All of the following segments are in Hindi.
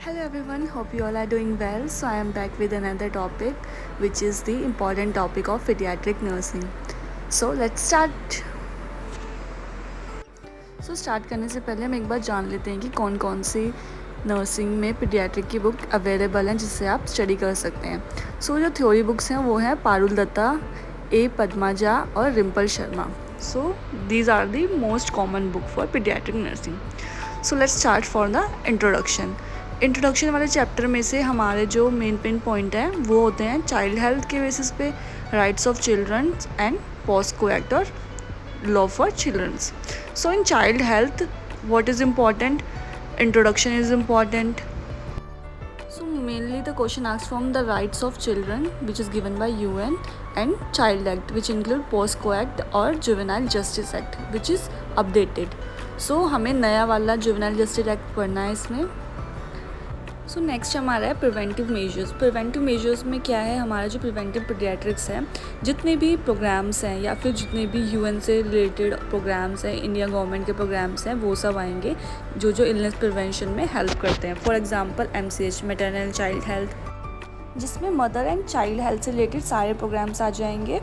Hello everyone, hope you all are doing well. So I am back with another topic which is the important topic of pediatric nursing. So let's start. Start करने से पहले हम एक बार जान लेते हैं कि कौन कौन सी नर्सिंग में पीडियाट्रिक की बुक अवेलेबल हैं जिससे आप स्टडी कर सकते हैं. जो थ्योरी बुक्स हैं वो हैं पारुल दत्ता, ए पद्माजा और Rimple Sharma. These are the most common book for pediatric nursing. Let's start for the introduction वाले चैप्टर में से हमारे जो मेन पॉइंट हैं वो होते हैं चाइल्ड हेल्थ के बेसिस पे, rights of children and POCSO act और law for children's. In child health, what is important? Introduction is important. Mainly the question asks from the rights of children, which is given by UN, and Child Act, which include POSCO Act और Juvenile Justice Act, which is updated. हमें नया वाला Juvenile Justice Act पढ़ना है इसमें. नेक्स्ट हमारा है प्रिवेंटिव मेजर्स में क्या है, हमारा जो प्रिवेंटिव पीडियाट्रिक्स है, जितने भी प्रोग्राम्स हैं या फिर जितने भी यूएन से रिलेटेड प्रोग्राम्स हैं, इंडिया गवर्नमेंट के प्रोग्राम्स हैं, वो सब आएंगे जो इलनेस प्रिवेंशन में हेल्प करते हैं. For example MCH, maternal child health, जिसमें मदर एंड चाइल्ड हेल्थ से रिलेटेड सारे प्रोग्राम्स आ जाएंगे.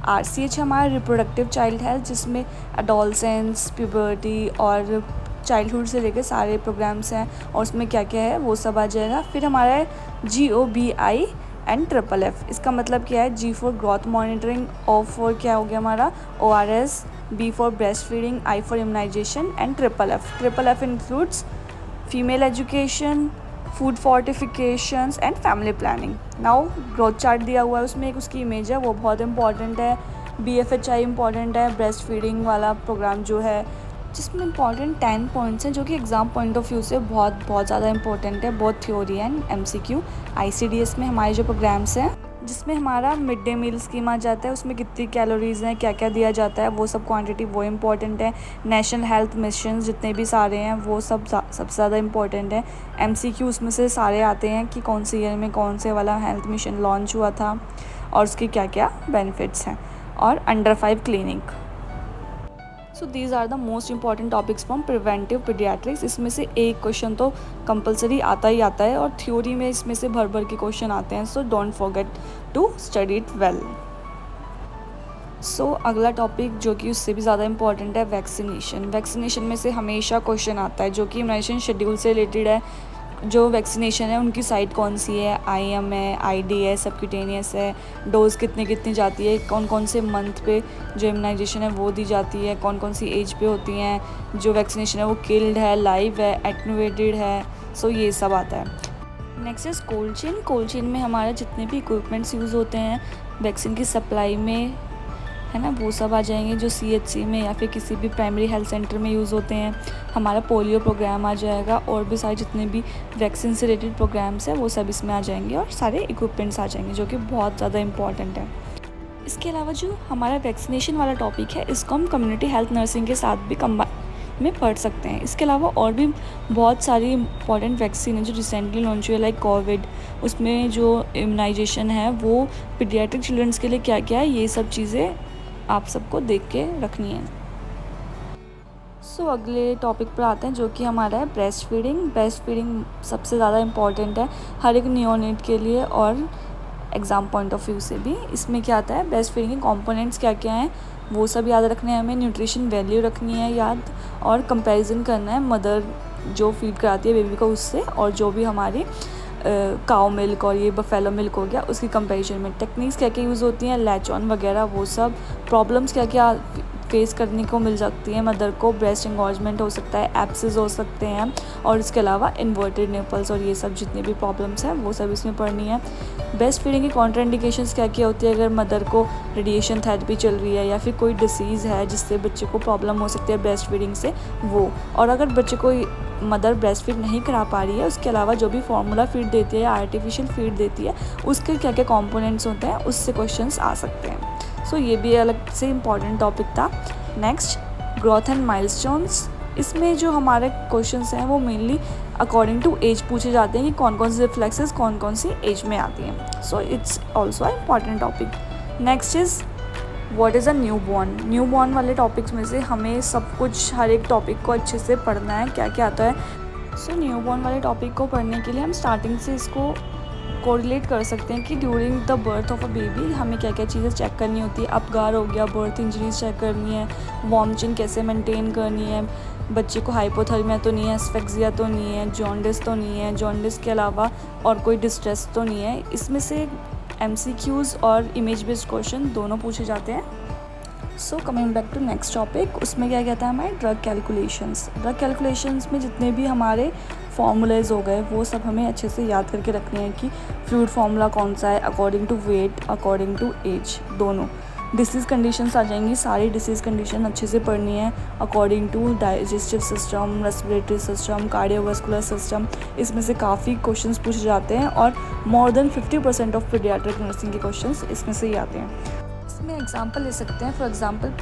RCH हमारा रिप्रोडक्टिव चाइल्ड हेल्थ, जिसमें एडोलसेंस, प्यूबर्टी और चाइल्डहुड से लेकर सारे प्रोग्राम्स हैं और उसमें क्या क्या है वो सब आ जाएगा. फिर हमारा है GOBI एंड FFF. इसका मतलब क्या है? G for growth monitoring, O for क्या हो गया हमारा ORS, B for breast feeding, I for immunisation and FFF includes female education, food fortifications and family planning. Now growth chart दिया हुआ है, उसमें एक उसकी इमेज है, वो बहुत इंपॉर्टेंट है. BFHI इंपॉर्टेंट है, ब्रेस्ट फीडिंग वाला प्रोग्राम जो है, जिसमें इंपॉर्टेंट 10 पॉइंट्स हैं जो कि एग्ज़ाम पॉइंट ऑफ व्यू से बहुत ज़्यादा इंपॉर्टेंट है, बहुत थ्योरी एंड MCQ. ICDS में हमारे जो प्रोग्राम्स हैं, जिसमें हमारा मिड डे मील स्कीम आ जाता है, उसमें कितनी कैलोरीज़ हैं, क्या क्या दिया जाता है, वो सब क्वांटिटी वो इम्पॉर्टेंट है. नेशनल हेल्थ मिशन जितने भी सारे हैं वो सबसे ज़्यादा इम्पॉर्टेंट है. MCQ उसमें से सारे आते हैं कि कौन से ईयर में कौन से वाला हेल्थ मिशन लॉन्च हुआ था और उसके क्या क्या बेनिफिट्स हैं. और under 5 clinic. These are the most important topics from preventive paediatrics. इसमें से एक क्वेश्चन तो कंपलसरी आता ही आता है और थ्योरी में इसमें से भर के क्वेश्चन आते हैं. Don't forget to study it well. अगला टॉपिक जो कि उससे भी ज़्यादा इंपॉर्टेंट है, वैक्सीनेशन में से हमेशा क्वेश्चन आता है जो कि इम्यूनाइजेशन शेड्यूल से रिलेटेड है. जो वैक्सीनेशन है उनकी साइट कौन सी है, IM है, ID है, सबक्यूटेनियस है, डोज कितनी जाती है, कौन कौन से मंथ पे जो इम्यूनाइजेशन है वो दी जाती है, कौन कौन सी एज पे होती हैं, जो वैक्सीनेशन है वो किल्ड है, लाइव है, एटनुएटेड है. ये सब आता है. नेक्स्ट इज़ कोल्ड चेन में हमारे जितने भी इक्विपमेंट्स यूज़ होते हैं वैक्सीन की सप्लाई में, है ना, वो सब आ जाएंगे जो CHC में या फिर किसी भी प्राइमरी हेल्थ सेंटर में यूज़ होते हैं. हमारा पोलियो प्रोग्राम आ जाएगा और भी सारे जितने भी वैक्सीन से रिलेटेड प्रोग्राम्स हैं वो सब इसमें आ जाएंगे और सारे इक्विपमेंट्स आ जाएंगे जो कि बहुत ज़्यादा इंपॉर्टेंट है. इसके अलावा जो हमारा वैक्सीनेशन वाला टॉपिक है इसको हम कम्युनिटी हेल्थ नर्सिंग के साथ भी कंबाइन में पढ़ सकते हैं. इसके अलावा और भी बहुत सारी इंपॉर्टेंट वैक्सीन है जो रिसेंटली लॉन्च हुई है, लाइक कोविड. उसमें जो इम्यूनाइजेशन है वो पीडियाट्रिक चिल्ड्रंस के लिए क्या क्या है, ये सब चीज़ें आप सबको देख के रखनी है. अगले टॉपिक पर आते हैं जो कि हमारा है ब्रेस्ट फीडिंग सबसे ज़्यादा इम्पॉर्टेंट है हर एक नियोनेट के लिए और एग्ज़ाम पॉइंट ऑफ व्यू से भी. इसमें क्या आता है, ब्रेस्ट फीडिंग के कंपोनेंट्स क्या क्या हैं वो सब याद रखने हैं हमें, न्यूट्रिशन वैल्यू रखनी है याद, और कंपैरिजन करना है मदर जो फीड कराती है बेबी को उससे और जो भी हमारी काउ मिल्क और ये बफेलो मिल्क हो गया उसकी कंपैरिजन में. टेक्निक्स क्या क्या यूज़ होती हैं, लैच ऑन वगैरह, वो सब. प्रॉब्लम्स क्या क्या फेस करने को मिल सकती है मदर को, ब्रेस्ट एंगॉर्जमेंट हो सकता है, एब्सेस हो सकते हैं और इसके अलावा इन्वर्टेड निपल्स और ये सब जितने भी प्रॉब्लम्स हैं वो सब इसमें पढ़नी है. ब्रेस्ट फीडिंग की कॉन्ट्राइंडिकेशंस क्या क्या होती है अगर मदर को रेडिएशन थेरेपी चल रही है या फिर कोई डिसीज़ है जिससे बच्चे को प्रॉब्लम हो सकती है ब्रेस्ट फीडिंग से वो, और अगर बच्चे को मदर ब्रेस्ट फीड नहीं करा पा रही है उसके अलावा जो भी फार्मूला फीड देती है या आर्टिफिशियल फीड देती है उसके क्या क्या कंपोनेंट्स होते हैं उससे क्वेश्चंस आ सकते हैं. ये भी अलग से इम्पॉर्टेंट टॉपिक था. Next, growth and milestones. इसमें जो हमारे क्वेश्चंस हैं वो मेनली अकॉर्डिंग टू एज पूछे जाते हैं कि कौन कौन सी रिफ्लेक्सेस कौन कौन सी एज में आती हैं. It's also a important topic. Next is what is a new born वाले टॉपिक्स में से हमें सब कुछ हर एक टॉपिक को अच्छे से पढ़ना है, क्या क्या आता है. सो न्यूबॉर्न वाले टॉपिक को पढ़ने के लिए हम स्टार्टिंग से इसको कोरिलेट कर सकते हैं कि during the birth of a baby हमें क्या क्या चीज़ें चेक करनी होती है। अपगार हो गया, बर्थ इंजरीज चेक करनी है, वार्म चेन कैसे मेंटेन करनी है, बच्चे को हाइपोथर्मिया तो नहीं है, एस्फेक्सिया तो नहीं है, जॉन्डिस तो नहीं है, जॉन्डिस के अलावा और कोई डिस्ट्रेस तो नहीं है। इसमें से MCQs और इमेज बेस्ड क्वेश्चन दोनों पूछे जाते हैं। So coming back to next topic, उसमें क्या कहता है हमारे ड्रग कैलकुलेशंस। ड्रग कैलकुलेशंस में जितने भी हमारे फार्मूलेज हो गए वो सब हमें अच्छे से याद करके रखने हैं कि फ्लूइड फार्मूला कौन सा है according to weight, according to age, दोनों। डिसीज़ कंडीशंस आ जाएंगी, सारी डिसीज़ कंडीशन अच्छे से पढ़नी है according to digestive system, respiratory system, cardiovascular system. इसमें से काफ़ी क्वेश्चंस पूछे जाते हैं और more than 50% of paediatric nursing के क्वेश्चंस इसमें से ही आते हैं। इसमें एग्जांपल ले सकते हैं। फॉर एग्जांपल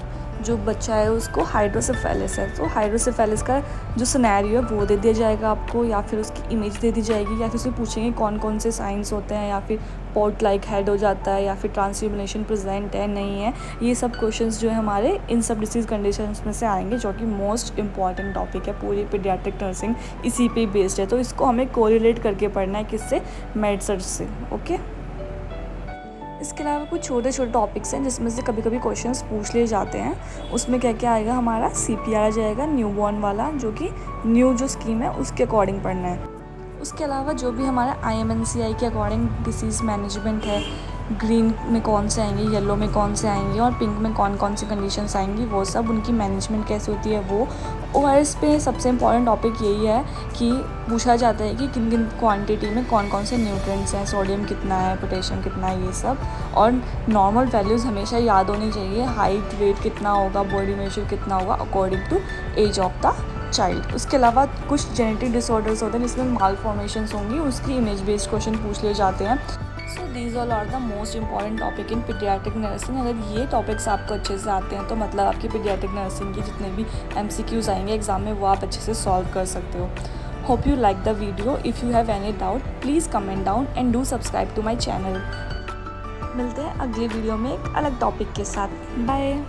जो बच्चा है उसको हाइड्रोसेफेलिस है, तो हाइड्रोसेफेलिस का जो सिनेरियो है वो दे दिया जाएगा आपको, या फिर उसकी इमेज दे दी जाएगी, या फिर उससे पूछेंगे कौन कौन से साइंस होते हैं, या फिर पॉट लाइक हेड हो जाता है, या फिर ट्रांसल्यूमिनेशन प्रेजेंट है नहीं है। ये सब क्वेश्चंस जो है हमारे इन सब डिसीज़ कंडीशंस में से आएंगे, जो कि मोस्ट इंपॉर्टेंट टॉपिक है। पूरी पीडियाट्रिक नर्सिंग इसी पे बेस्ड है, तो इसको हमें कोरिलेट करके पढ़ना है किससे, मेड सर्च से। ओके, इसके अलावा कुछ छोटे छोटे टॉपिक्स हैं जिसमें से कभी कभी क्वेश्चंस पूछ लिए जाते हैं। उसमें क्या क्या आएगा, हमारा CPR आ जाएगा, न्यूबॉर्न वाला, जो कि न्यू जो स्कीम है उसके अकॉर्डिंग पढ़ना है। उसके अलावा जो भी हमारा IMNCI के अकॉर्डिंग डिसीज़ मैनेजमेंट है, ग्रीन में कौन से आएंगे, येलो में कौन से आएंगे और पिंक में कौन कौन सी कंडीशंस आएंगी, वो सब, उनकी मैनेजमेंट कैसे होती है वो। ORS पे सबसे इम्पॉर्टेंट टॉपिक यही है कि पूछा जाता है कि किन किन क्वांटिटी में कौन कौन से न्यूट्रिएंट्स हैं, सोडियम कितना है, पोटेशियम कितना है, ये सब। और नॉर्मल वैल्यूज़ हमेशा याद होनी चाहिए, हाइट वेट कितना होगा, बॉडी मेजर कितना होगा according to age of the child. उसके अलावा कुछ जेनेटिक डिसऑर्डर्स होते हैं जिसमें मालफॉर्मेशंस होंगी, उसकी इमेज बेस्ड क्वेश्चन पूछ लिए जाते हैं। So these all are the most important topic in paediatric nursing. अगर ये टॉपिक्स आपको अच्छे से आते हैं तो मतलब आपकी पीडियाट्रिक नर्सिंग की जितने भी MCQs आएंगे एग्जाम में वो आप अच्छे से सॉल्व कर सकते हो। Hope you like the video. If you have any doubt please comment down and do subscribe to my channel. मिलते हैं अगले वीडियो में एक अलग टॉपिक के साथ। बाय।